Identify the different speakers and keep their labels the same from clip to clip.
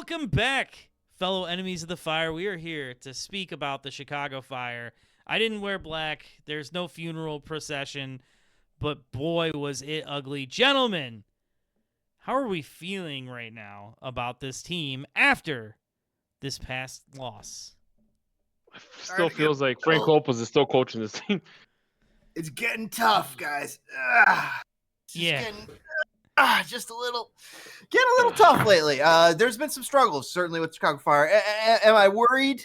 Speaker 1: Welcome back, fellow enemies of the fire. We are here to speak about the Chicago Fire. I didn't wear black. There's no funeral procession, but boy, was it ugly. Gentlemen, how are we feeling right now about this team after this past loss?
Speaker 2: Still feels like Frank Opus is still coaching this team.
Speaker 3: It's getting tough, guys. Just a little tough lately. There's been some struggles, certainly with Chicago Fire. Am I worried?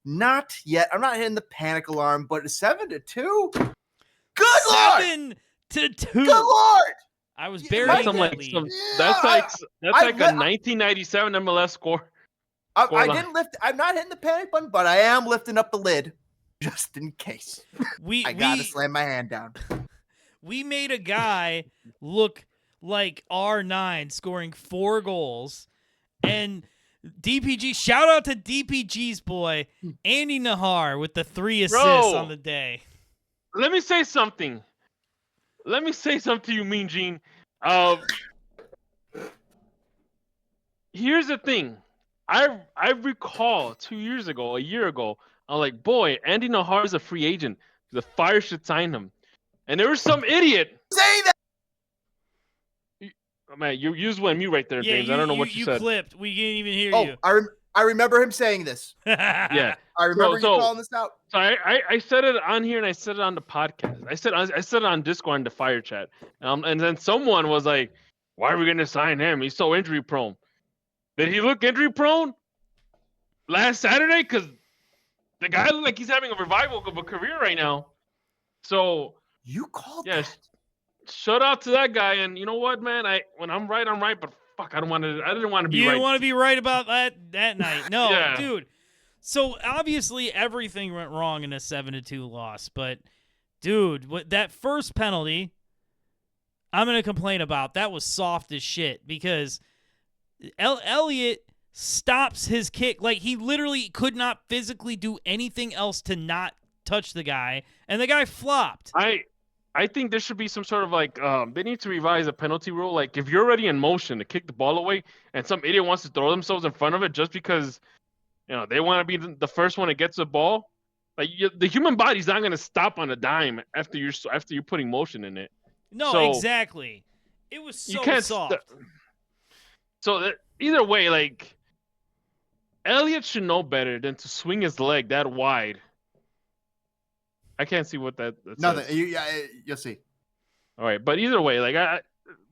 Speaker 3: Not yet. I'm not hitting the panic alarm, but 7-2? Good Lord!
Speaker 1: 7-2.
Speaker 3: Good Lord!
Speaker 1: I was buried in that lead.
Speaker 2: That's like a 1997 MLS score.
Speaker 3: I didn't lift. I'm not hitting the panic button, but I am lifting up the lid just in case. I gotta slam my hand down.
Speaker 1: We made a guy look like R9 scoring 4 goals, and DPG, shout out to DPG's boy Andy Nahar with the 3 assists on the day.
Speaker 2: Let me say something to you, Mean Gene. Here's the thing. I recall 2 years ago, a year ago, I'm like, boy, Andy Nahar is a free agent. The Fire should sign him. And there was some idiot.
Speaker 3: Say that.
Speaker 2: Oh, man, you just went mute right there, James. I don't know what you said.
Speaker 1: You clipped. We didn't even hear you.
Speaker 3: I remember him saying this.
Speaker 2: Yeah.
Speaker 3: I remember you calling this out.
Speaker 2: So I said it on here and I said it on the podcast. I said it on Discord in the Fire chat. And then someone was like, why are we going to sign him? He's so injury prone. Did he look injury prone last Saturday? Because the guy looked like he's having a revival of a career right now. So
Speaker 3: you called that.
Speaker 2: Shout out to that guy. And you know what, man? When I'm right, I'm right. But fuck, I didn't want to be right.
Speaker 1: You didn't want to be right about that night. No,
Speaker 2: yeah.
Speaker 1: Dude. So obviously everything went wrong in a 7-2 loss. But dude, that first penalty, I'm gonna complain about. That was soft as shit because Elliott stops his kick. Like, he literally could not physically do anything else to not touch the guy, and the guy flopped.
Speaker 2: I think there should be some sort of like they need to revise a penalty rule. Like, if you're already in motion to kick the ball away and some idiot wants to throw themselves in front of it just because they want to be the first one that gets the ball, like the human body's not going to stop on a dime after you're putting motion in it.
Speaker 1: No, exactly. It was so soft.
Speaker 2: So either way, like, Elliott should know better than to swing his leg that wide. I can't see what that
Speaker 3: Nothing.
Speaker 2: says.
Speaker 3: You'll see.
Speaker 2: All right, but either way, like,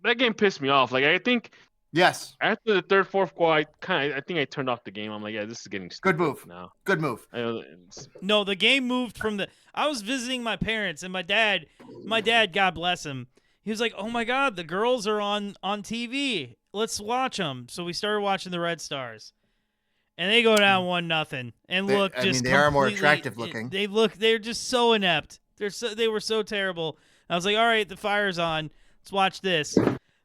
Speaker 2: that game pissed me off. Like, I think after the third, fourth goal, I think I turned off the game. I'm like, yeah, this is getting stupid.
Speaker 3: Good move.
Speaker 2: Now.
Speaker 3: Good move.
Speaker 1: No, the game moved from I was visiting my parents, and my dad, God bless him, he was like, oh my God, the girls are on TV. Let's watch them. So we started watching the Red Stars. And they go down 1-0. And
Speaker 3: they are more attractive looking.
Speaker 1: They're just so inept. They were so terrible. I was like, all right, the Fire's on. Let's watch this.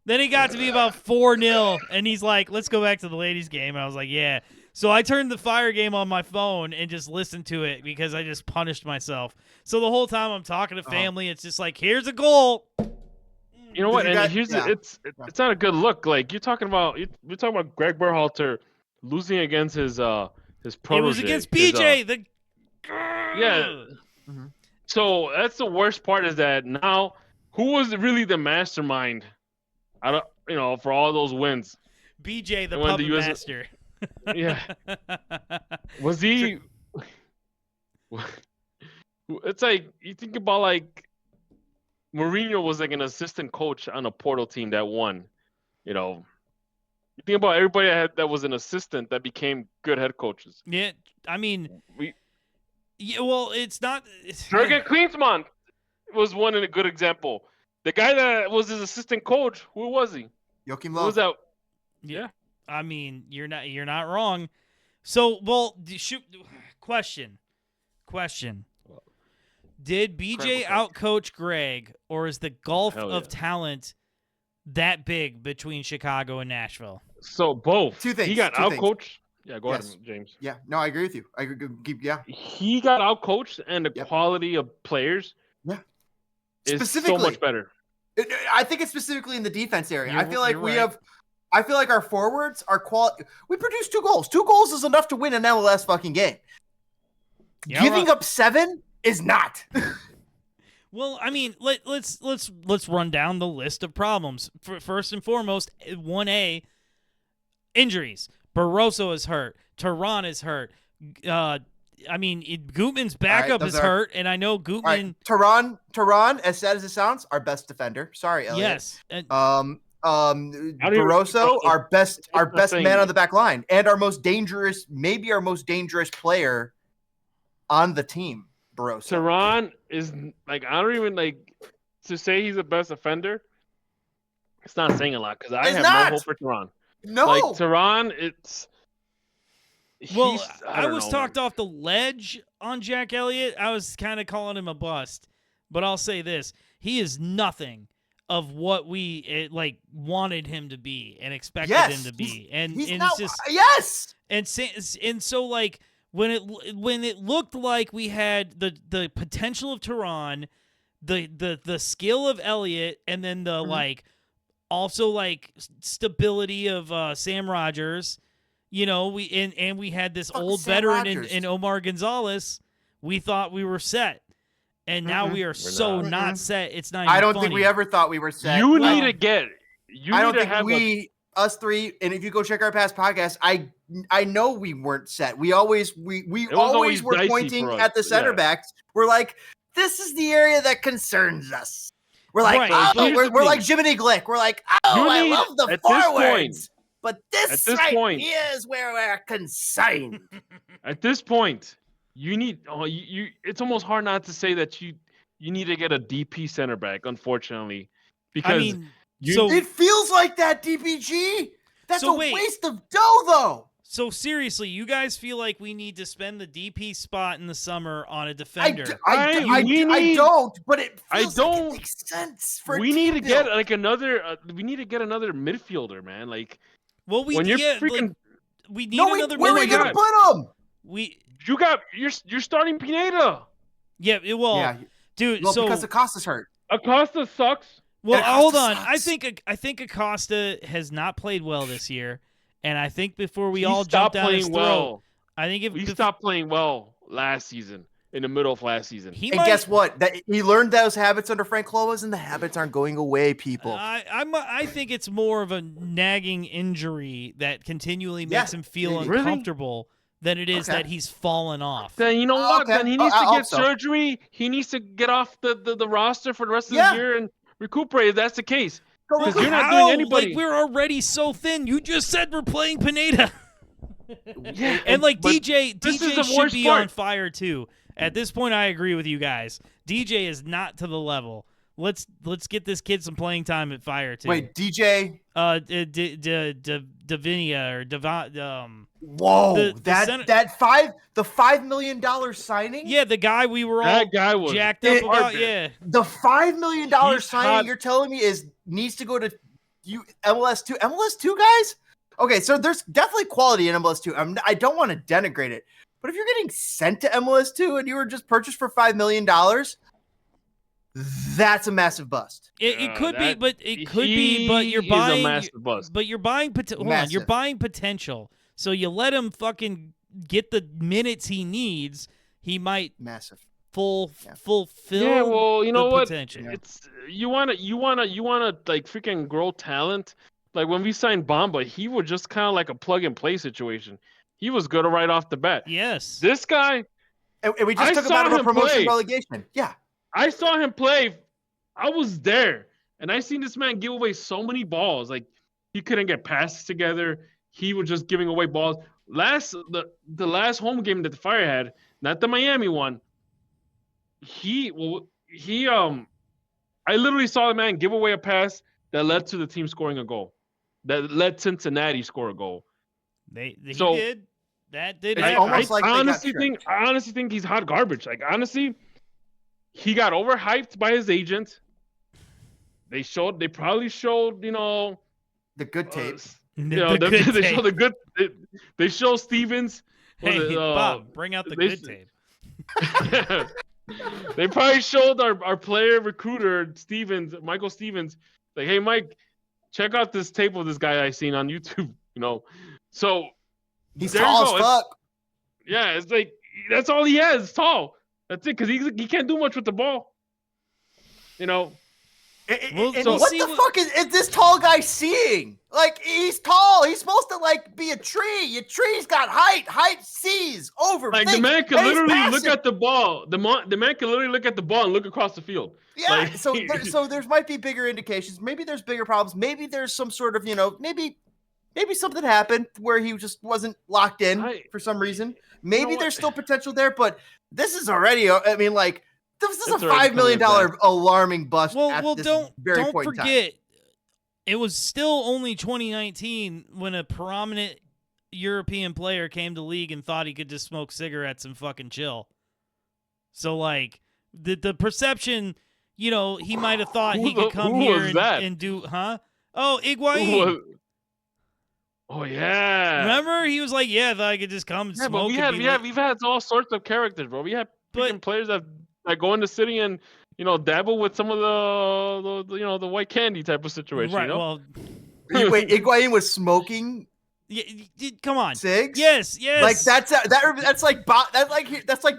Speaker 1: Then it got to be about 4-0, and he's like, let's go back to the ladies' game. And I was like, yeah. So I turned the Fire game on my phone and just listened to it because I just punished myself. So the whole time I'm talking to family, it's just like, here's a goal.
Speaker 2: You know what? It's not a good look. Like, we're talking about Greg Berhalter losing against his protege.
Speaker 1: It was against BJ.
Speaker 2: Mm-hmm. So that's the worst part, is that now who was really the mastermind? For all those wins.
Speaker 1: BJ, the puppet master.
Speaker 2: Yeah. Was he? It's like, you think about, like, Mourinho was like an assistant coach on a Porto team that won. You think about everybody that was an assistant that became good head coaches.
Speaker 1: Yeah, I mean, it's not.
Speaker 2: Jurgen Klinsmann was one a good example. The guy that was his assistant coach, who was he?
Speaker 3: Joachim Löw.
Speaker 2: Who was that? Yeah.
Speaker 1: I mean, you're not wrong. So, question. Did BJ outcoach Greg, or is the gulf of talent that big between Chicago and Nashville?
Speaker 2: So both.
Speaker 3: Two things.
Speaker 2: He got outcoached. Yeah, go ahead, James.
Speaker 3: Yeah, no, I agree with you.
Speaker 2: He got outcoached, and the quality of players is so much better.
Speaker 3: I think it's specifically in the defense area. I feel like we have I feel like our forwards are quality. We produced 2 goals. 2 goals is enough to win an MLS fucking game.
Speaker 1: Yeah,
Speaker 3: Giving up 7 is not.
Speaker 1: Well, I mean, let's run down the list of problems. First and foremost, 1A, injuries. Barroso is hurt. Turan is hurt. Gutman's backup is hurt, and I know Gutman.
Speaker 3: Turan, as sad as it sounds, our best defender. Sorry, Elliot.
Speaker 1: Yes.
Speaker 3: Barroso, our best man on the back line, and our most dangerous player on the team. Barroso.
Speaker 2: Turan is like, I don't even like to say he's the best offender. It's not saying a lot because I have no hope for Turan.
Speaker 3: No,
Speaker 2: like Turan,
Speaker 1: I was talked off the ledge on Jack Elliott. I was kind of calling him a bust, but I'll say this: he is nothing of what we wanted him to be and expected him to be, and it's just and so like. When it looked like we had the potential of Turan, the skill of Elliott, and then the stability of Sam Rogers, we had this old veteran in Omar Gonzalez, we thought we were set. And now we are not set. It's not even
Speaker 3: I don't
Speaker 1: funny.
Speaker 3: think we ever thought we were set. Us three, and if you go check our past podcasts, I know we weren't set. We always were pointing at the center backs. We're like, this is the area that concerns us. We're like, we're like Jiminy Glick. We're like, I love the forwards, but this right here is where we're concerned.
Speaker 2: At this point, you need it's almost hard not to say that you need to get a DP center back, unfortunately, because
Speaker 3: it feels like that, DPG. That's a waste of dough, though.
Speaker 1: So seriously, you guys feel like we need to spend the DP spot in the summer on a defender?
Speaker 3: I don't, but it feels like it makes sense for.
Speaker 2: We need to get another. We need to get another midfielder, man. Like,
Speaker 1: well, we need another.
Speaker 3: Where are we gonna put him?
Speaker 2: You're starting Pineda.
Speaker 1: Yeah, dude.
Speaker 3: Well, because Acosta's hurt.
Speaker 2: Acosta sucks.
Speaker 1: Well, hold on. I think Acosta has not played well this year, and I think before we all jump down his throat, I think
Speaker 2: he stopped playing well last season, in the middle of last season.
Speaker 3: Guess what? He learned those habits under Frank Cloas, and the habits aren't going away, people.
Speaker 1: I think it's more of a nagging injury that continually makes him feel uncomfortable than it is that he's fallen off.
Speaker 2: Then you know what? Then he needs to get surgery. He needs to get off the roster for the rest of the year and recuperate if that's the case. Because you're not doing anybody.
Speaker 1: Like, we're already so thin. You just said we're playing Pineda.
Speaker 3: Yeah,
Speaker 1: and DJ should be on fire too. At this point, I agree with you guys. DJ is not to the level. Let's get this kid some playing time at Fire too.
Speaker 3: Wait, DJ?
Speaker 1: Davinia or Devon.
Speaker 3: Whoa, the $5 million signing?
Speaker 1: Yeah, the guy we were all jacked up about. Yeah,
Speaker 3: the $5 million signing you're telling me needs to go to MLS2. MLS2 guys? Okay, so there's definitely quality in MLS2. I don't want to denigrate it, but if you're getting sent to MLS2 and you were just purchased for $5 million, that's a massive bust.
Speaker 1: It could be, but you're buying a massive bust. But you're buying you're buying potential. So you let him fucking get the minutes he needs, he might fulfill.
Speaker 2: Yeah, well, you know what?
Speaker 1: Potential.
Speaker 2: It's you wanna like freaking grow talent. Like when we signed Bamba, he was just kind of like a plug and play situation. He was good right off the bat.
Speaker 1: Yes.
Speaker 2: This guy,
Speaker 3: and we just took him out of a promotion relegation. Yeah.
Speaker 2: I saw him play. I was there, and I seen this man give away so many balls. Like he couldn't get passes together. He was just giving away balls. The last home game that the Fire had, not the Miami one. I literally saw the man give away a pass that led to the team scoring a goal. That let Cincinnati score a goal.
Speaker 1: He did. That did happen.
Speaker 2: I honestly think he's hot garbage. Like honestly. He got overhyped by his agent. They probably showed,
Speaker 3: the good tape.
Speaker 2: They show Stevens.
Speaker 1: Hey, Bob, bring out the good tape.
Speaker 2: They probably showed our player recruiter Michael Stevens, like, hey Mike, check out this tape of this guy I seen on YouTube. So
Speaker 3: He's
Speaker 2: there you
Speaker 3: tall
Speaker 2: go.
Speaker 3: as fuck.
Speaker 2: Yeah, it's like that's all he has. It's tall. That's it. Because he can't do much with the ball.
Speaker 1: Well,
Speaker 3: And
Speaker 1: we'll
Speaker 3: what
Speaker 1: see
Speaker 3: the fuck is this tall guy seeing? Like, he's tall. He's supposed to like be a tree. Your tree's got height. Height sees over.
Speaker 2: Like the man can literally look at the ball. The man can literally look at the ball and look across the field.
Speaker 3: Yeah.
Speaker 2: Like,
Speaker 3: So there might be bigger indications. Maybe there's bigger problems. Maybe there's some sort of maybe something happened where he just wasn't locked in for some reason. Maybe there's still potential there, but this is already. I mean, like. This is a $5 million alarming bust.
Speaker 1: Well,
Speaker 3: this
Speaker 1: don't
Speaker 3: point
Speaker 1: forget, it was still only 2019 when a prominent European player came to league and thought he could just smoke cigarettes and fucking chill. So, like, the perception, he might have thought he could come here and do, huh? Oh, Higuain.
Speaker 2: Oh yeah.
Speaker 1: Remember, he was like, "Yeah, I thought I could just come and smoke."
Speaker 2: But we've had all sorts of characters, bro. We have freaking players that go in the city and dabble with some of the white candy type of situation.
Speaker 1: Right. Well,
Speaker 3: wait, Higuain was smoking.
Speaker 1: Yeah, come on.
Speaker 3: Cigs?
Speaker 1: Yes.
Speaker 3: Like that's like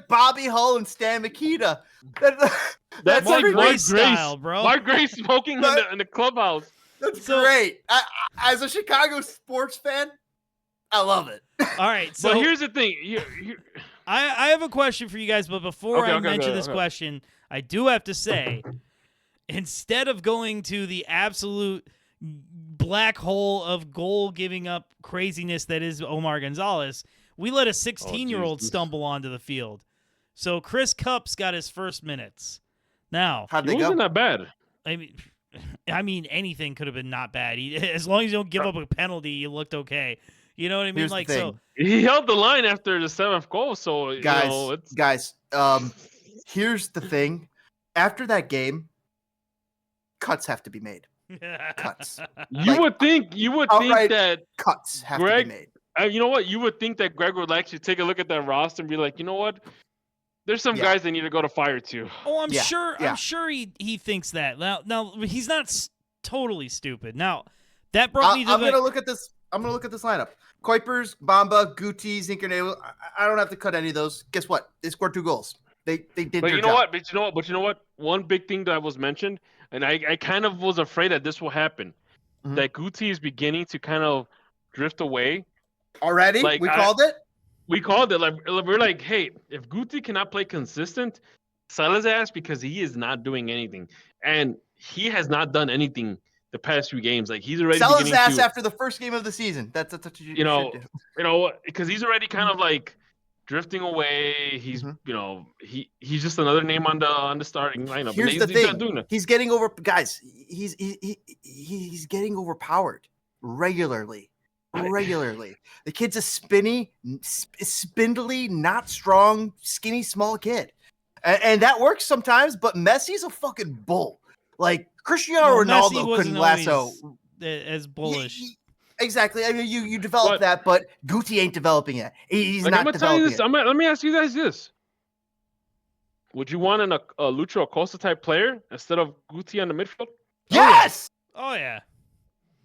Speaker 3: Bobby Hull and Stan Mikita.
Speaker 2: That's
Speaker 1: Mark
Speaker 2: like
Speaker 1: Grace style, bro.
Speaker 2: Mark Grace smoking in the clubhouse.
Speaker 3: That's great. As a Chicago sports fan, I love it.
Speaker 1: All right. So
Speaker 2: but here's the thing.
Speaker 1: I have a question for you guys, but before I mention this question, I do have to say, instead of going to the absolute black hole of goal giving up craziness that is Omar Gonzalez, we let a 16-year-old stumble onto the field. So Chris Cups got his first minutes. Now,
Speaker 3: how'd they go?
Speaker 2: Wasn't that bad.
Speaker 1: I mean, anything could have been not bad. As long as you don't give up a penalty, you looked okay. You know what I mean?
Speaker 3: Here's
Speaker 1: Like,
Speaker 3: the thing.
Speaker 1: so
Speaker 2: he held the line after the 7th goal. So
Speaker 3: guys, here's the thing. After that game, cuts have to be made. Cuts.
Speaker 2: You would think that
Speaker 3: cuts have to be made.
Speaker 2: You know what? You would think that Greg would actually take a look at that roster and be like, you know what? There's some guys that need to go to fire too.
Speaker 1: Oh, I'm sure. I'm sure he thinks that. Now he's not totally stupid. Now that brought me to.
Speaker 3: I'm gonna look at this lineup. Kuipers, Bamba, Guti, Zinkernail. I don't have to cut any of those. Guess what? They scored 2 goals. They did
Speaker 2: but
Speaker 3: their
Speaker 2: you know
Speaker 3: job.
Speaker 2: what? But you know what? One big thing that was mentioned, and I kind of was afraid that this will happen, that Guti is beginning to kind of drift away.
Speaker 3: Already?
Speaker 2: Like,
Speaker 3: we called it?
Speaker 2: We called it. Like, we're like, hey, if Guti cannot play consistent, sell his ass because he is not doing anything. And he has not done anything the past few games. Like, he's already
Speaker 3: sell his ass after the first game of the season. That's what you should do.
Speaker 2: Because he's already kind of like drifting away. He's he's just another name on the starting lineup.
Speaker 3: Here's the thing. He's getting over guys. He's getting overpowered regularly. The kid's a spindly, not strong, skinny, small kid. And that works sometimes, but Messi's a fucking bull. Like Cristiano Ronaldo couldn't lasso
Speaker 1: as bullish.
Speaker 3: Exactly. I mean, you develop that, but Guti ain't developing it. He's not developing it.
Speaker 2: Let me ask you guys this. Would you want a Lucho Acosta type player instead of Guti on the midfield?
Speaker 3: Yes!
Speaker 1: Oh, yeah.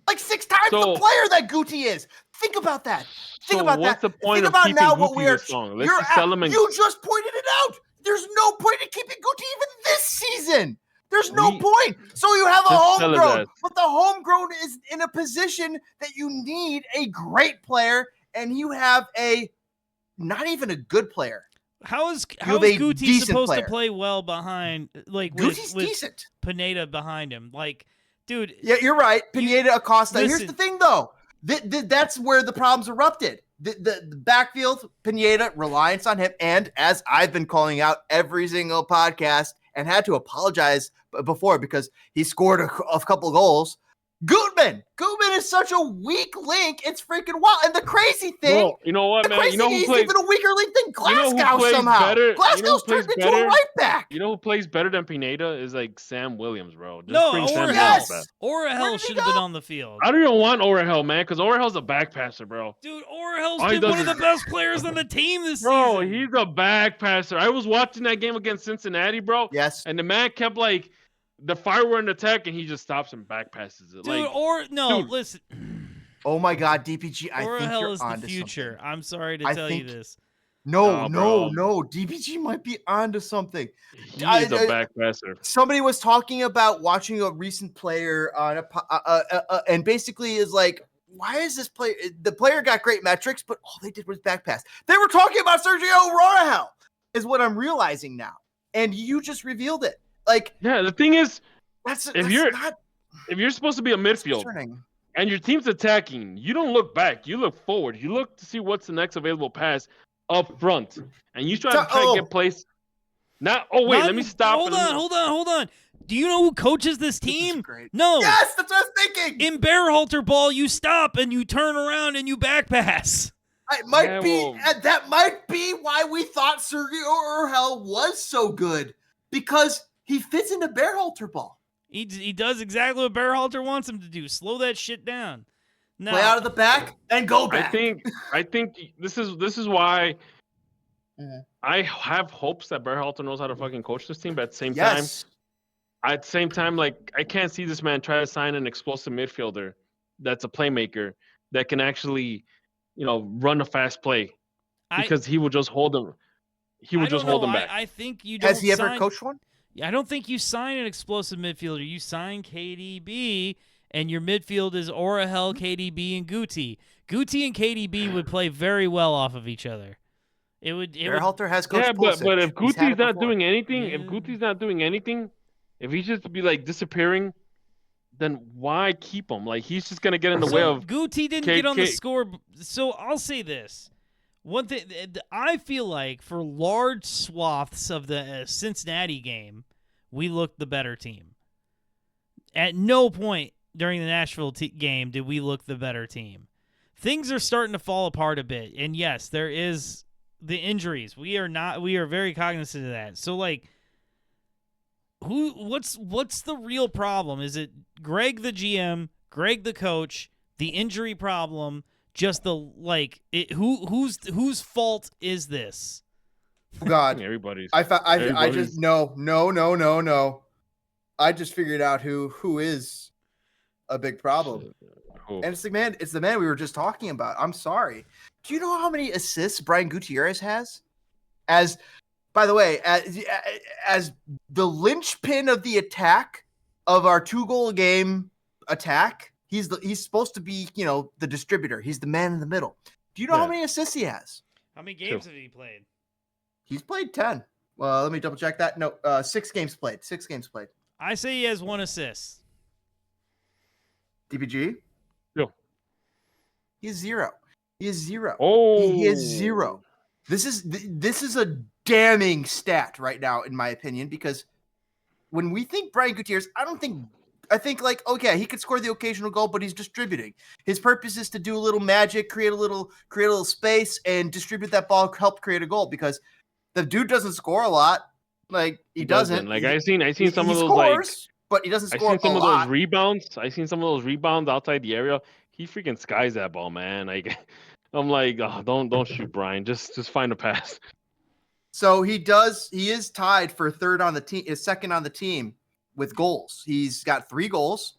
Speaker 3: Like 6 times the player that Guti is. Think about that.
Speaker 2: What's the point of keeping Guti this long? Let's just sell him.
Speaker 3: You just pointed it out. There's no point in keeping Guti even this season. There's no point. So you have a homegrown, but the homegrown is in a position that you need a great player, and you have not even a good player.
Speaker 1: How is Guti supposed to play well behind
Speaker 3: Guti's decent.
Speaker 1: Pineda behind him? Like, dude.
Speaker 3: Yeah, you're right. Pineda, Acosta. Here's the thing, though. That's where the problems erupted. The backfield, Pineda, reliance on him, and as I've been calling out every single podcast and had to apologize before because he scored a couple goals. Gutman is such a weak link. It's freaking wild. And the crazy thing,
Speaker 2: well, you know what, man?
Speaker 3: He's even a weaker link than Glasgow somehow. Glasgow's turned into a right back.
Speaker 2: You know who plays better than Pineda is like Sam Williams, bro.
Speaker 1: Orahel should have been on the field.
Speaker 2: I don't even want Orahel, man, because Orahel's a back passer, bro.
Speaker 1: Dude, Orahel's been one of the best players on the team this season.
Speaker 2: Bro, he's a back passer. I was watching that game against Cincinnati, bro.
Speaker 3: Yes.
Speaker 2: And the man kept like the Fire were in attack and he just stops and back passes it.
Speaker 1: Dude,
Speaker 2: Like,
Speaker 1: or no,
Speaker 2: dude.
Speaker 1: listen.
Speaker 3: Oh my God, DPG, I think
Speaker 1: Orahel
Speaker 3: you're
Speaker 1: is the
Speaker 3: onto
Speaker 1: future.
Speaker 3: something.
Speaker 1: I'm sorry to
Speaker 3: I
Speaker 1: tell you
Speaker 3: think-
Speaker 1: this.
Speaker 3: No,
Speaker 2: No,
Speaker 3: no,
Speaker 2: bro.
Speaker 3: DPG might be onto something.
Speaker 2: he is a back passer.
Speaker 3: Somebody was talking about watching a recent player on and basically is like, why is this player? The player got great metrics, but all they did was back pass. They were talking about Sergio Orahel, is what I'm realizing now. And you just revealed it. Like,
Speaker 2: Yeah, the thing is,
Speaker 3: that's
Speaker 2: you're-
Speaker 3: not
Speaker 2: if you're supposed to be a midfield
Speaker 3: concerning.
Speaker 2: and your team's attacking, you don't look back. You look forward. You look to see what's the next available pass up front, and you try to get placed. Not. Oh wait, let me stop.
Speaker 1: Hold on. Do you know who coaches this
Speaker 3: This is
Speaker 1: team?
Speaker 3: great.
Speaker 1: No.
Speaker 3: Yes, that's what I was thinking.
Speaker 1: In bear halter ball, you stop and you turn around and you back pass.
Speaker 3: It might
Speaker 2: Yeah,
Speaker 3: be
Speaker 2: well-
Speaker 3: that might be why we thought Sergio Orahel was so good, because he fits into bear halter ball.
Speaker 1: He does exactly what bear halter wants him to do. Slow that shit down. No.
Speaker 3: Play out of the back and go
Speaker 2: I
Speaker 3: back.
Speaker 2: think this is why
Speaker 3: Mhm.
Speaker 2: I have hopes that Berhalter knows how to fucking coach this team. But at the same time, like, I can't see this man try to sign an explosive midfielder that's a playmaker that can actually, run a fast play, because he will just hold them. He will just hold them back.
Speaker 1: I think you don't.
Speaker 3: Has he ever coached one?
Speaker 1: I don't think you sign an explosive midfielder. You sign KDB, and your midfield is Orahel, KDB, and Guti. Guti and KDB would play very well off of each other. It would.
Speaker 3: Berhalter has coached
Speaker 2: Yeah, but
Speaker 3: Pulisic.
Speaker 2: if
Speaker 3: He's had
Speaker 2: Guti's
Speaker 3: it
Speaker 2: not
Speaker 3: before.
Speaker 2: doing anything, if he's just be like disappearing, then why keep him? Like, he's just gonna get in the way of.
Speaker 1: Guti didn't get on the score. So I'll say this. One thing, I feel like for large swaths of the Cincinnati game, we looked the better team. At no point during the Nashville game did we look the better team. Things are starting to fall apart a bit, and yes, there is the injuries. We are very cognizant of that. So, like, what's the real problem? Is it Greg the GM, Greg the coach, the injury problem? Just whose fault is this?
Speaker 3: Oh, God,
Speaker 2: Everybody's.
Speaker 3: I just no. I just figured out who is a big problem, and it's the man. It's the man we were just talking about. I'm sorry. Do you know how many assists Brian Gutierrez has? By the way, as the linchpin of the attack of our 2-goal game attack. He's supposed to be, the distributor. He's the man in the middle. Do you know how many assists he has?
Speaker 1: How many games have he played?
Speaker 3: He's played 10. Well, let me double check that. No, 6 games played. 6 games played.
Speaker 1: I say he has 1 assist.
Speaker 3: DPG?
Speaker 2: No.
Speaker 3: He has 0. He has 0.
Speaker 2: Oh,
Speaker 3: He has 0. This is a damning stat right now, in my opinion, because when we think Brian Gutierrez, I think like, okay, he could score the occasional goal, but he's distributing. His purpose is to do a little magic, create a little space, and distribute that ball, help create a goal. Because the dude doesn't score a lot. Like, he doesn't.
Speaker 2: Like, I seen some of those
Speaker 3: scores, but he doesn't score
Speaker 2: I seen some
Speaker 3: a
Speaker 2: of
Speaker 3: lot.
Speaker 2: those rebounds. I seen some of those rebounds outside the area. He freaking skies that ball, man. Like, I'm like, oh, don't shoot, Brian. Just find a pass.
Speaker 3: So he is tied for second on the team with goals. He's got 3 goals.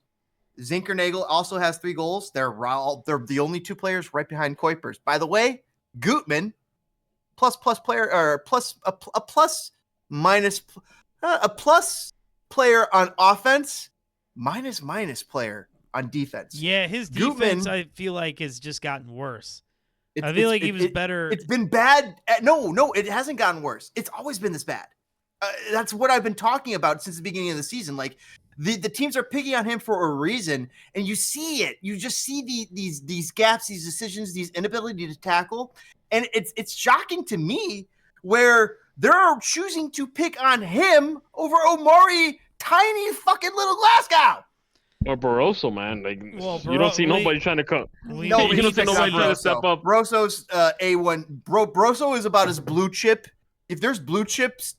Speaker 3: Zinkernagel also has 3 goals. They're the only 2 players right behind Kuipers. By the way, Gutman, plus player, or a plus player on offense, minus player on defense.
Speaker 1: Yeah, his defense, I feel like, has just gotten worse. I feel like he was better.
Speaker 3: It's been bad. No, it hasn't gotten worse. It's always been this bad. That's what I've been talking about since the beginning of the season. Like, the teams are picking on him for a reason, and you see it. You just see these gaps, these decisions, these inability to tackle, and it's shocking to me where they're choosing to pick on him over Omari, tiny fucking little Glasgow.
Speaker 2: Or Barroso, man. Like, you don't see nobody trying to come.
Speaker 3: No,
Speaker 2: you don't see nobody trying to step up.
Speaker 3: Brosso's A1. Brosso is about as blue chip. If there's blue chips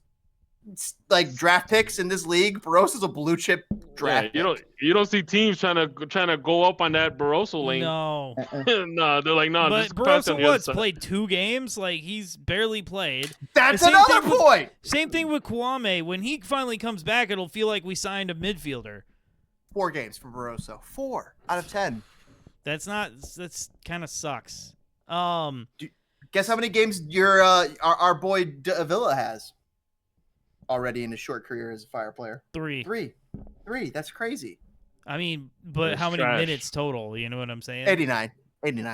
Speaker 3: like draft picks in this league. Barroso's a blue chip draft.
Speaker 2: You don't see teams trying to go up on that Barroso lane.
Speaker 1: No.
Speaker 2: No, they're like, no.
Speaker 1: But Barroso played 2 games? Like, he's barely played.
Speaker 3: That's another point.
Speaker 1: Same thing with Kwame. When he finally comes back, it'll feel like we signed a midfielder.
Speaker 3: 4 games for Barroso. 4 out of 10.
Speaker 1: That's kind of sucks.
Speaker 3: Guess how many games your our boy Villa has already in his short career as a Fire player?
Speaker 1: 3.
Speaker 3: 3. That's crazy.
Speaker 1: I mean, but
Speaker 2: That's
Speaker 1: how many
Speaker 2: trash.
Speaker 1: minutes total? You know what I'm saying?
Speaker 3: 89.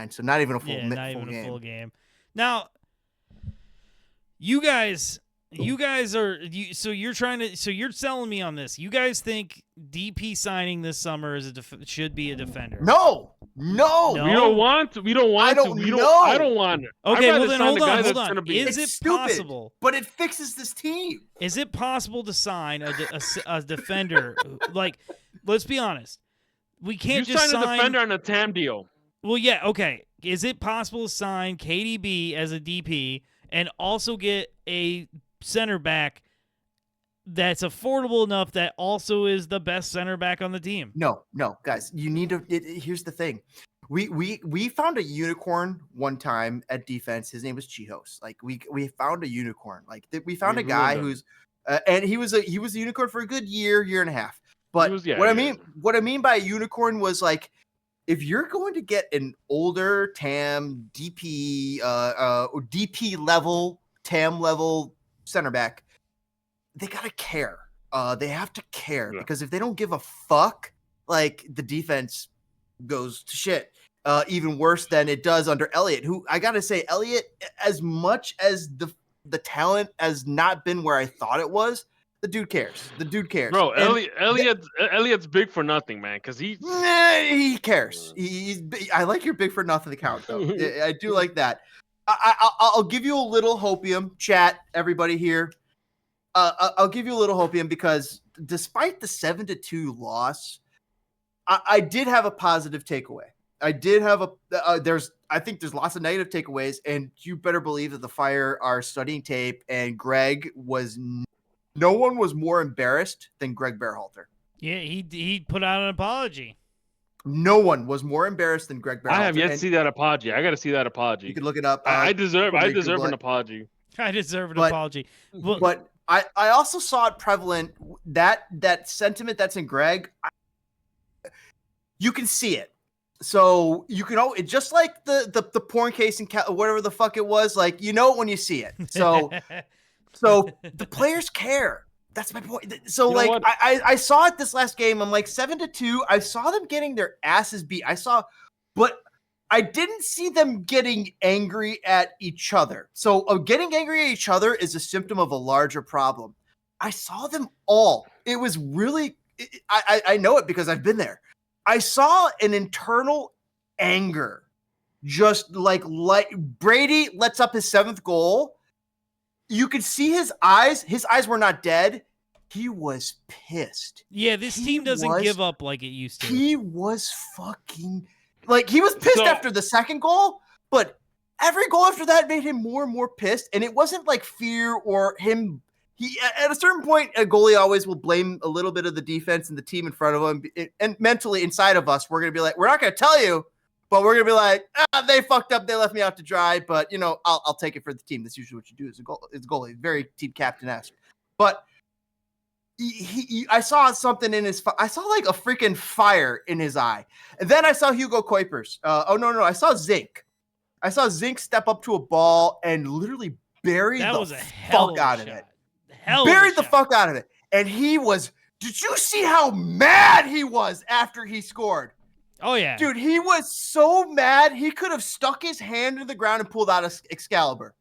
Speaker 3: So not even a full
Speaker 1: a full game. Now, you guys are so you're selling me on this. You guys think DP signing this summer is should be a defender?
Speaker 3: No.
Speaker 2: We don't want to.
Speaker 3: I don't
Speaker 2: want it.
Speaker 1: Okay,
Speaker 2: I'd
Speaker 1: well
Speaker 2: rather
Speaker 1: then
Speaker 2: sign
Speaker 1: hold
Speaker 2: the guy
Speaker 1: on.
Speaker 2: that's gonna be-
Speaker 1: Is it
Speaker 3: It's stupid,
Speaker 1: possible?
Speaker 3: but it fixes this team.
Speaker 1: Is it possible to sign a defender? Like, let's be honest. We can't
Speaker 2: You
Speaker 1: just
Speaker 2: sign a defender on a TAM deal.
Speaker 1: Well, yeah, okay. Is it possible to sign KDB as a DP and also get a center back that's affordable enough that also is the best center back on the team?
Speaker 3: No, guys. You need to. Here's the thing. We found a unicorn one time at defense. His name was Chihos. Like we found a unicorn. Like we found a guy who's and he was a unicorn for a good year and a half. But what I mean by a unicorn was like, if you're going to get an older TAM DP or DP level TAM level center back, they gotta care. They have to care because if they don't give a fuck, like the defense goes to shit. Even worse than it does under Elliott, who I gotta say, Elliott, as much as the talent has not been where I thought it was, the dude cares.
Speaker 2: Bro, Elliott's big for nothing, man, because he
Speaker 3: cares. I like your big for nothing account, though. I do like that. I'll give you a little hopium, chat, everybody here. I'll give you a little hopium because despite the 7-2 loss, I did have a positive takeaway. I did have I think there's lots of negative takeaways, and you better believe that the Fire are studying tape, and Greg no one was more embarrassed than Greg Berhalter.
Speaker 1: Yeah, he put out an apology.
Speaker 3: No one was more embarrassed than Greg Berhalter.
Speaker 2: I have yet to see that apology. I got to see that apology.
Speaker 3: You can look it up.
Speaker 2: I deserve an apology.
Speaker 1: I deserve an apology.
Speaker 3: But I also saw it prevalent, that sentiment that's in Greg. You can see it. So you can just like the porn case and whatever the fuck it was, like, you know it when you see it. So the players care. That's my point. So like I saw it this last game. I'm like 7-2. I saw them getting their asses beat. But I didn't see them getting angry at each other. So getting angry at each other is a symptom of a larger problem. I saw them all. It was really, I know it because I've been there. I saw an internal anger. Just like Brady lets up his 7th goal. You could see his eyes. His eyes were not dead. He was pissed.
Speaker 1: Yeah, this team doesn't give up like it used to.
Speaker 3: He was fucking he was pissed after the 2nd goal, but every goal after that made him more and more pissed. And it wasn't like fear or him. He at a certain point, a goalie always will blame a little bit of the defense and the team in front of him. And mentally inside of us, we're gonna be like, we're not gonna tell you, but we're gonna be like, they fucked up, they left me out to dry. But I'll take it for the team. That's usually what you do as a goalie, very team captain-esque. But I saw something in his. I saw like a freaking fire in his eye, and then I saw Hugo Kuipers. I saw Zink. I saw Zink step up to a ball and literally bury the fuck out of it. Buried the fuck out of it, and he was. Did you see how mad he was after he scored?
Speaker 1: Oh yeah,
Speaker 3: dude, he was so mad he could have stuck his hand in the ground and pulled out Excalibur.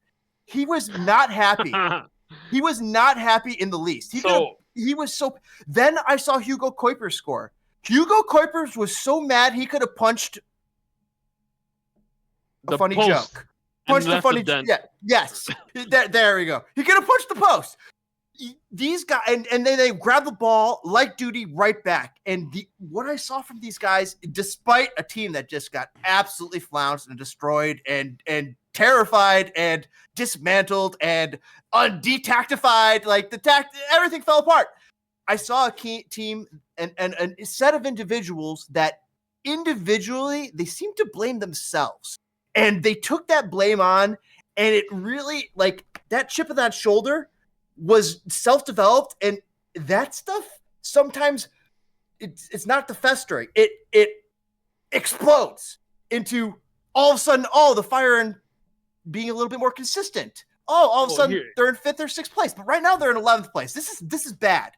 Speaker 3: He was not happy. He was not happy in the least. He was so. Then I saw Hugo Kuipers score. Hugo Kuipers was so mad he could have punched a funny joke. Punched a funny joke. Yeah, yes. There we go. He could have punched the post. These guys, and then they grab the ball like duty right back. And what I saw from these guys, despite a team that just got absolutely flounced and destroyed and terrified and dismantled and undetactified. Like everything fell apart. I saw a team and a set of individuals that individually they seem to blame themselves, and they took that blame on, and it really like that chip on that shoulder was self-developed, and that stuff sometimes it's not the festering. It explodes into all of a sudden, the fire and being a little bit more consistent. All of a sudden they're in 5th or 6th place, but right now they're in 11th place. This is bad.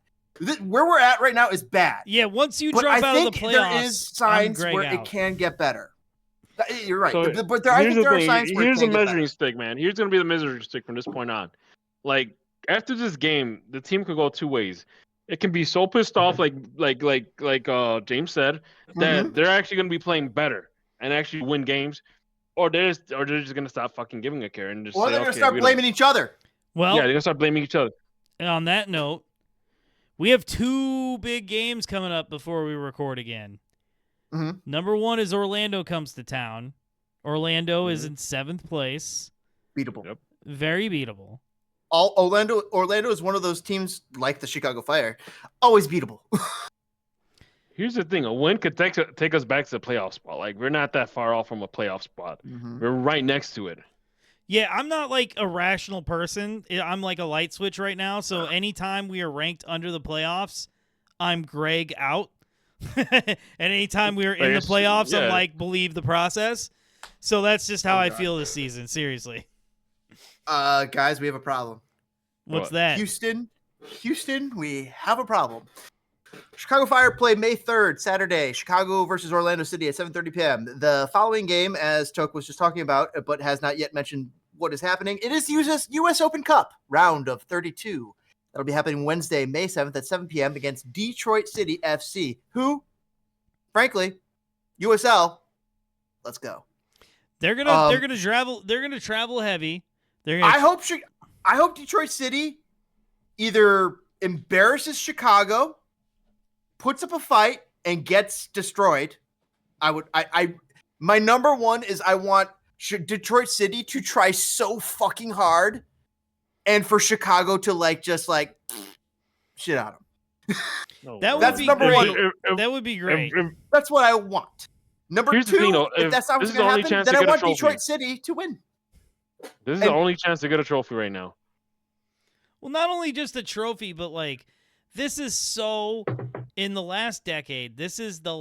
Speaker 3: Where we're at right now is bad.
Speaker 1: Yeah, once you drop out of the playoffs,
Speaker 3: there is signs where it can get better. You're right, but I think there are signs where
Speaker 2: here's a measuring stick, man. Here's going to be the measuring stick from this point on. Like after this game, the team could go 2 ways. It can be so pissed off, like James said, that they're actually going to be playing better and actually win games, or they're just going to stop fucking giving a care and just
Speaker 3: they're going to start blaming each other.
Speaker 1: Well,
Speaker 2: yeah, they're going to start blaming each other.
Speaker 1: And on that note, we have 2 big games coming up before we record again.
Speaker 3: Mm-hmm.
Speaker 1: Number 1 is Orlando comes to town. Orlando is in 7th place.
Speaker 3: Beatable.
Speaker 2: Yep.
Speaker 1: Very beatable.
Speaker 3: Orlando is one of those teams like the Chicago Fire, always beatable.
Speaker 2: Here's the thing: a win could take us back to the playoff spot. Like we're not that far off from a playoff spot. We're right next to it.
Speaker 1: Yeah, I'm not like a rational person. I'm like a light switch right now. So anytime we are ranked under the playoffs, I'm Greg out. And anytime we are in the playoffs, I'm like, believe the process. So that's just how I feel this season. Seriously.
Speaker 3: Guys, we have a problem.
Speaker 1: What's that?
Speaker 3: Houston, we have a problem. Chicago Fire play May 3rd, Saturday, Chicago versus Orlando City at 7:30 p.m. The following game, as Toke was just talking about, but has not yet mentioned what is happening, it is U.S. Open Cup round of 32. That'll be happening Wednesday, May 7th at 7 p.m. against Detroit City FC, who, frankly, USL, let's go.
Speaker 1: They're gonna travel. They're gonna travel heavy.
Speaker 3: I hope Detroit City either embarrasses Chicago, puts up a fight, and gets destroyed. My number one is I want Detroit City to try so fucking hard, and for Chicago to just shit on them.
Speaker 1: That's number great. That would be great.
Speaker 3: That's what I want. Number
Speaker 2: Here's
Speaker 3: 2,
Speaker 2: the thing, though,
Speaker 3: if that's not what's going to happen, then I want Detroit City to win.
Speaker 2: This is the only chance to get a trophy right now.
Speaker 1: Well, not only just a trophy, but this is so in the last decade. This is the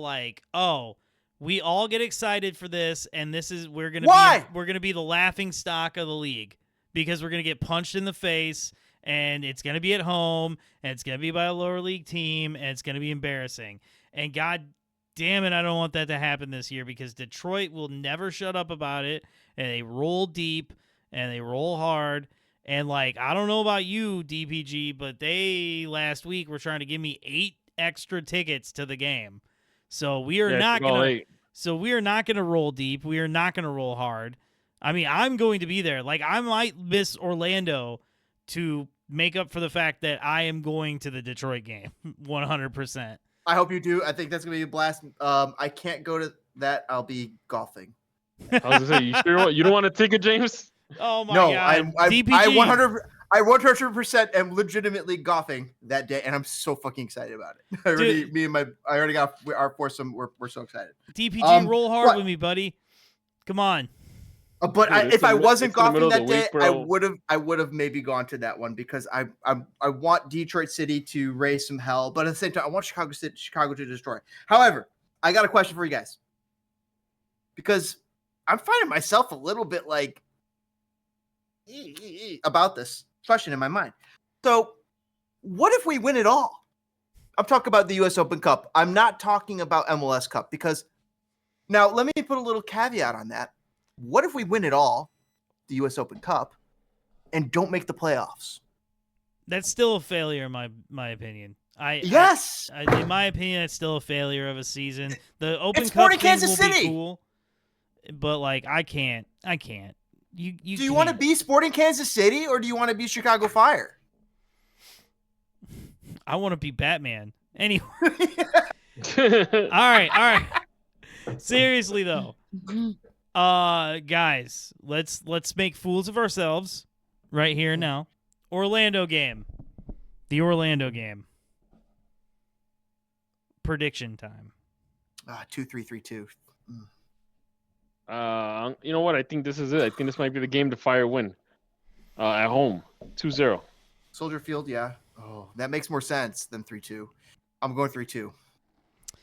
Speaker 1: we all get excited for this, and this is we're gonna be the laughing stock of the league because we're gonna get punched in the face, and it's gonna be at home, and it's gonna be by a lower league team, and it's gonna be embarrassing. And God damn it, I don't want that to happen this year because Detroit will never shut up about it, and they roll deep and they roll hard. And I don't know about you, DPG, but they last week were trying to give me 8 extra tickets to the game. So we are not going to roll deep. We are not going to roll hard. I mean, I'm going to be there. I might miss Orlando to make up for the fact that I am going to the Detroit game 100%.
Speaker 3: I hope you do. I think that's going to be a blast. I can't go to that. I'll be golfing.
Speaker 2: I was going to say, you sure you don't want a ticket, James?
Speaker 1: Oh my God. DPG.
Speaker 3: I 100% am legitimately golfing that day, and I'm so fucking excited about it. I already got our foursome. We're so excited.
Speaker 1: DPG, roll hard with me, buddy. Come on.
Speaker 3: But if I wasn't golfing that day, I would have maybe gone to that one because I want Detroit City to raise some hell, but at the same time, I want Chicago to destroy. However, I got a question for you guys because I'm finding myself a little bit about this question in my mind. So, what if we win it all? I'm talking about the U.S. Open Cup. I'm not talking about MLS Cup because now let me put a little caveat on that. What if we win it all, the U.S. Open Cup, and don't make the playoffs?
Speaker 1: That's still a failure, in my opinion. In my opinion, it's still a failure of a season. The Open Cup thing will be cool, but I can't. Do
Speaker 3: you want to be Sporting Kansas City or do you want to be Chicago Fire?
Speaker 1: I want to be Batman. Anyway. All right. Seriously, though. Guys, let's make fools of ourselves right here and now. Orlando game. The Orlando game. Prediction time.
Speaker 3: 2-3-3-2.
Speaker 2: You know what? I think this is it. I think this might be the game to Fire win. At home, 2-0.
Speaker 3: Soldier Field, yeah. Oh, that makes more sense than 3-2. I'm going 3-2.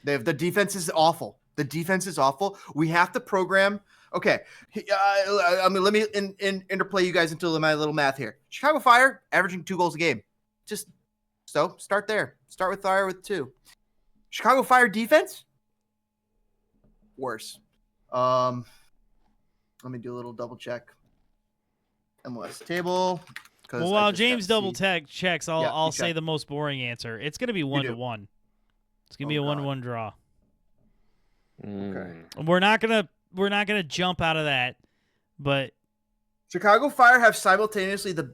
Speaker 3: The defense is awful. The defense is awful. We have to program. Okay, let me interplay you guys into my little math here. Chicago Fire averaging 2 goals a game. Just so start there. Start with Fire with 2. Chicago Fire defense worse. Let me do a little double check. MLS table.
Speaker 1: Well, while James double checks, I'll say
Speaker 3: check.
Speaker 1: the most boring answer. It's going to be 1-1. It's going to be a 1-1 draw.
Speaker 3: Okay.
Speaker 1: We're not gonna jump out of that, but
Speaker 3: Chicago Fire have simultaneously the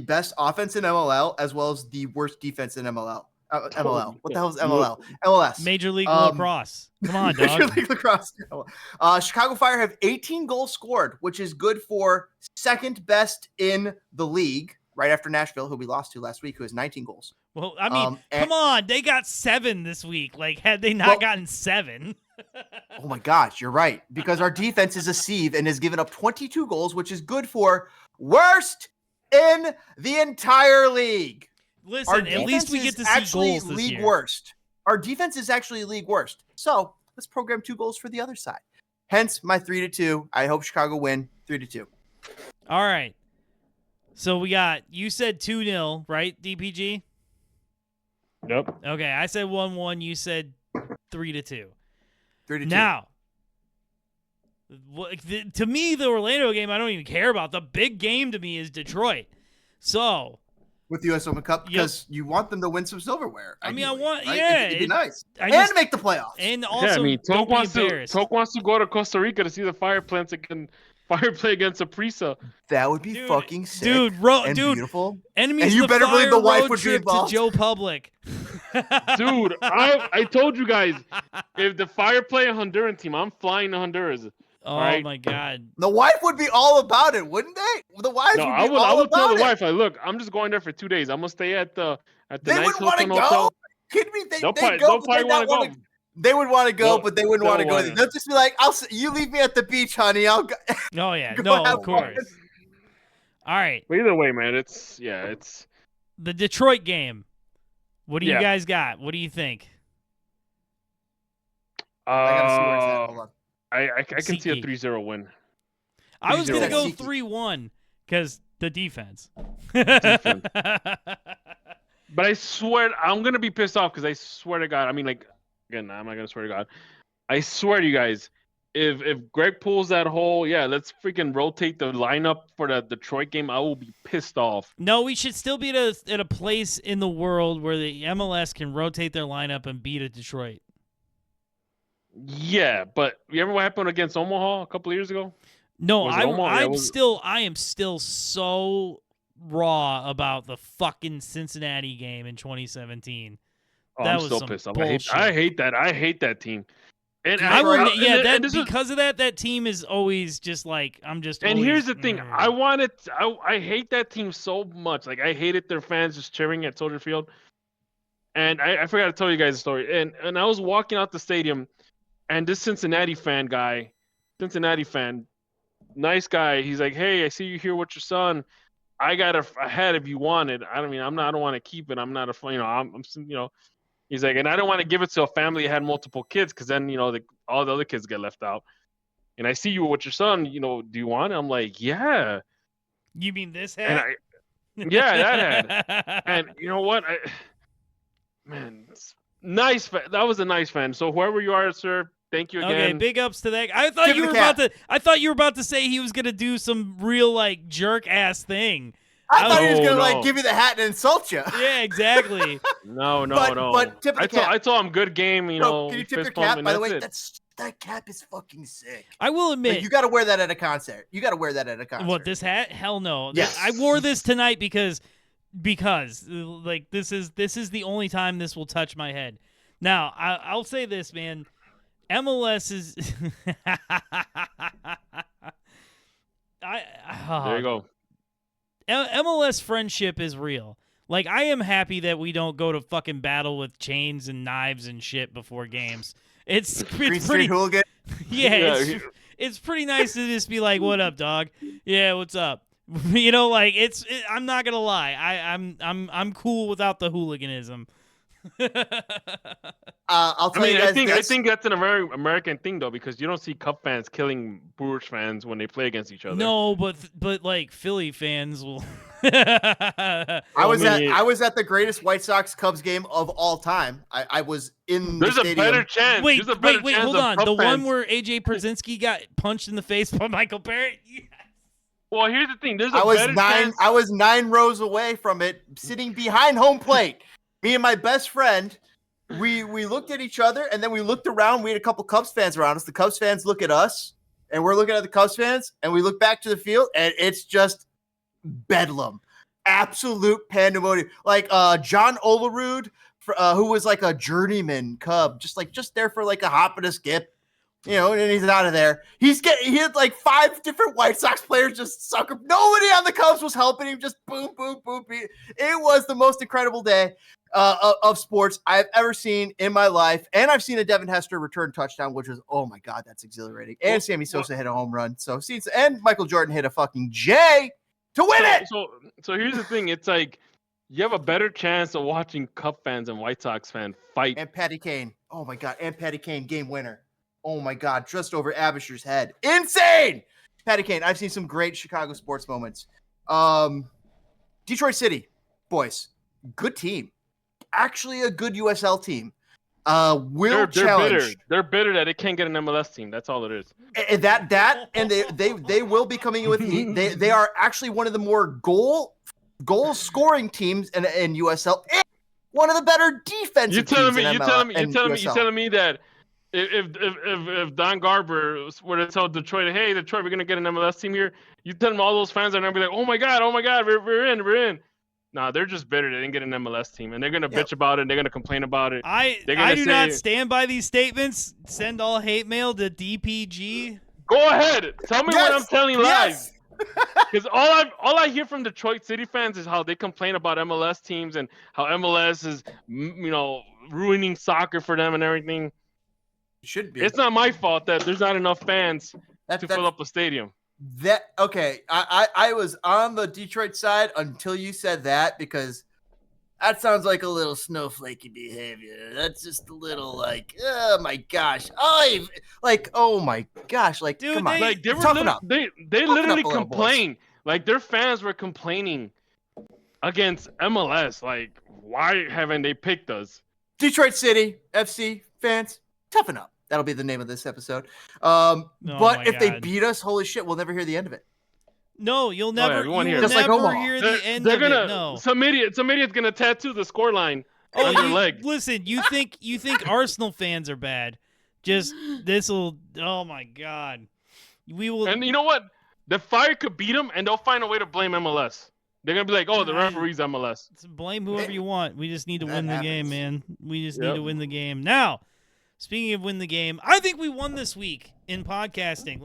Speaker 3: best offense in MLL as well as the worst defense in MLL. MLL. What the hell is MLL? MLS.
Speaker 1: Major League Lacrosse. Come on, dog.
Speaker 3: Major League Lacrosse. Chicago Fire have 18 goals scored, which is good for second best in the league, right after Nashville, who we lost to last week, who has 19 goals.
Speaker 1: Well, I mean, come on. They got 7 this week. Like, had they not gotten 7?
Speaker 3: Oh, my gosh. You're right. Because our defense is a sieve and has given up 22 goals, which is good for worst in the entire league.
Speaker 1: Listen, at least we get to see goals this
Speaker 3: league
Speaker 1: year.
Speaker 3: Worst. Our defense is actually league worst. So let's program 2 goals for the other side. Hence my 3-2. I hope Chicago win 3-2.
Speaker 1: All right. So you said 2-0, right, DPG?
Speaker 2: Yep.
Speaker 1: Okay, I said 1-1. You said 3-2.
Speaker 3: 3-2.
Speaker 1: Now, to me, the Orlando game, I don't even care about. The big game to me is Detroit. So,
Speaker 3: with the U.S. Open Cup, because you want them to win some silverware.
Speaker 1: I mean, I want,
Speaker 3: right?
Speaker 1: yeah.
Speaker 3: It'd be nice.
Speaker 1: And
Speaker 3: make the playoffs.
Speaker 1: And also,
Speaker 2: yeah, I mean,
Speaker 1: don't be embarrassed.
Speaker 2: Toke wants to go to Costa Rica to see the Fire play against Saprissa.
Speaker 3: That would be fucking sick.
Speaker 1: Dude,
Speaker 3: beautiful.
Speaker 1: Enemies
Speaker 3: and you better believe the wife would be involved.
Speaker 1: To Joe Public.
Speaker 2: Dude, I told you guys, if the Fire play a Honduran team, I'm flying to Honduras.
Speaker 1: Oh
Speaker 2: right?
Speaker 1: my God.
Speaker 3: The wife would be all about it, wouldn't they? The wife would be all about it. I would
Speaker 2: tell the wife, look, I'm just going there for 2 days. I'm gonna stay at the
Speaker 3: they
Speaker 2: nice
Speaker 3: wouldn't want to
Speaker 2: hotel.
Speaker 3: Go. Kidding me? They'll probably want to go. They would want to go, but they wouldn't want to go. They'll just be like, you leave me at the beach, honey. I'll go.
Speaker 1: Oh yeah, no, of course. All right.
Speaker 2: But either way, man, it's
Speaker 1: the Detroit game. What do you guys got? What do you think?
Speaker 3: I gotta see where it's at. Hold on.
Speaker 2: I can see a 3-0 win.
Speaker 1: I was gonna go 3-1 because the defense.
Speaker 2: But I swear, I'm gonna be pissed off because I swear to God, I mean, like, again, I'm not gonna swear to God. I swear to you guys, if Greg pulls that hole, let's freaking rotate the lineup for the Detroit game. I will be pissed off.
Speaker 1: No, we should still be at a place in the world where the MLS can rotate their lineup and beat a Detroit.
Speaker 2: Yeah, but you remember what happened against Omaha a couple of years ago?
Speaker 1: No, I am still so raw about the fucking Cincinnati game in 2017.
Speaker 2: Oh,
Speaker 1: that
Speaker 2: I'm
Speaker 1: was
Speaker 2: still
Speaker 1: some
Speaker 2: pissed off.
Speaker 1: bullshit.
Speaker 2: I hate that. I hate that team. And
Speaker 1: because of that team is always just like
Speaker 2: here's the thing. I hate that team so much. Like, I hated their fans just cheering at Soldier Field. And I forgot to tell you guys a story. And I was walking out the stadium, and this Cincinnati fan, nice guy. He's like, "Hey, I see you here with your son. I got a hat if you want it. I don't want to keep it. I'm not a, He's like, and I don't want to give it to a family that had multiple kids, because then all the other kids get left out. And I see you with your son. Do you want it? I'm like, yeah.
Speaker 1: You mean this hat?
Speaker 2: And that hat. And you know what? Nice. That was a nice fan. So whoever you are, sir. Thank you again. Okay,
Speaker 1: big ups to that. I thought you were about to say he was gonna do some real like jerk ass thing.
Speaker 3: I thought he was gonna give you the hat and insult you.
Speaker 1: Yeah, exactly.
Speaker 2: No.
Speaker 3: But tip of the cap.
Speaker 2: I told him good game.
Speaker 3: Can you tip your cap? By the way, that cap is fucking sick.
Speaker 1: I will admit,
Speaker 3: you got to wear that at a concert.
Speaker 1: What, this hat? Hell no.
Speaker 3: Yes.
Speaker 1: I wore this tonight because like this is the only time this will touch my head. Now I'll say this, man. MLS is.
Speaker 2: There you go.
Speaker 1: MLS friendship is real. Like, I am happy that we don't go to fucking battle with chains and knives and shit before games. It's
Speaker 3: Green Street
Speaker 1: pretty.
Speaker 3: hooligan.
Speaker 1: Yeah, it's pretty nice to just be like, "What up, dog? Yeah, what's up?" You know, like I'm not gonna lie. I'm cool without the hooliganism.
Speaker 3: I'll tell you guys
Speaker 2: I
Speaker 3: this.
Speaker 2: think that's an American thing though, because you don't see Cup fans killing Brewers fans when they play against each other.
Speaker 1: No, but like Philly fans will.
Speaker 3: I was at the greatest White Sox Cubs game of all time. I was in
Speaker 2: There's
Speaker 3: the
Speaker 2: a
Speaker 3: stadium.
Speaker 2: better chance.
Speaker 1: Wait,
Speaker 2: There's a better chance
Speaker 1: hold
Speaker 2: of
Speaker 1: on.
Speaker 2: Cub
Speaker 1: The one
Speaker 2: fans-
Speaker 1: where AJ Przinsky got punched in the face by Michael Barrett. Yes.
Speaker 2: Well, here's the thing. There's a
Speaker 3: I was
Speaker 2: better
Speaker 3: nine.
Speaker 2: chance.
Speaker 3: I was 9 rows away from it, sitting behind home plate. Me and my best friend, we looked at each other, and then we looked around. We had a couple Cubs fans around us. The Cubs fans look at us, and we're looking at the Cubs fans, and we look back to the field, and it's just bedlam, absolute pandemonium. Like John Olerud, who was like a journeyman Cub, just there for like a hop and a skip. You know, and he's out of there. He had like 5 different White Sox players just sucker. Nobody on the Cubs was helping him. Just boom, boom, boom. It was the most incredible day of sports I've ever seen in my life. And I've seen a Devin Hester return touchdown, which was, oh my God, that's exhilarating. And Sammy Sosa hit a home run. And Michael Jordan hit a fucking J to win it.
Speaker 2: So here's the thing. It's like you have a better chance of watching Cup fans and White Sox fans fight.
Speaker 3: And Patty Kane. Oh my God. And Patty Kane, game winner. Oh my God, just over Abisher's head. Insane! Patty Kane, I've seen some great Chicago sports moments. Detroit City, boys, good team. Actually a good USL team. Will challenge.
Speaker 2: They're bitter that it can't get an MLS team. That's all it is.
Speaker 3: And and they will be coming in with heat. They are actually one of the more goal scoring teams in USL. And one of the better defensive teams in MLS.
Speaker 2: You're telling me that if Don Garber were to tell Detroit, hey, Detroit, we're gonna get an MLS team here, you tell them all those fans are gonna be like, oh my god, we're in. Nah, they're just bitter they didn't get an MLS team, and they're gonna bitch about it. And they're gonna complain about it.
Speaker 1: I do not stand by these statements. Send all hate mail to DPG.
Speaker 2: Go ahead, tell me what I'm telling lies. Because all I hear from Detroit City fans is how they complain about MLS teams and how MLS is, ruining soccer for them and everything.
Speaker 3: Should be.
Speaker 2: It's not my fault that there's not enough fans to fill up a stadium.
Speaker 3: I was on the Detroit side until you said that, because that sounds like a little snowflakey behavior. That's just a little like, oh my gosh, oh my gosh, like, dude, come on,
Speaker 2: they literally complained. Like, their fans were complaining against MLS. Like, why haven't they picked us?
Speaker 3: Detroit City FC fans, toughen up. That'll be the name of this episode. But if they beat us, holy shit, we'll never hear the end of it.
Speaker 1: No, you'll never.
Speaker 2: You will
Speaker 1: never hear the end of it. No,
Speaker 2: some idiot's gonna tattoo the scoreline on their leg.
Speaker 1: Listen, you think Arsenal fans are bad? Just this'll. Oh my God, we will.
Speaker 2: And you know what? The Fire could beat them, and they'll find a way to blame MLS. They're gonna be like, "Oh, the referee's MLS."
Speaker 1: Blame whoever you want. We just need to win the game, man. We just need to win the game now. Speaking of win the game, I think we won this week in podcasting.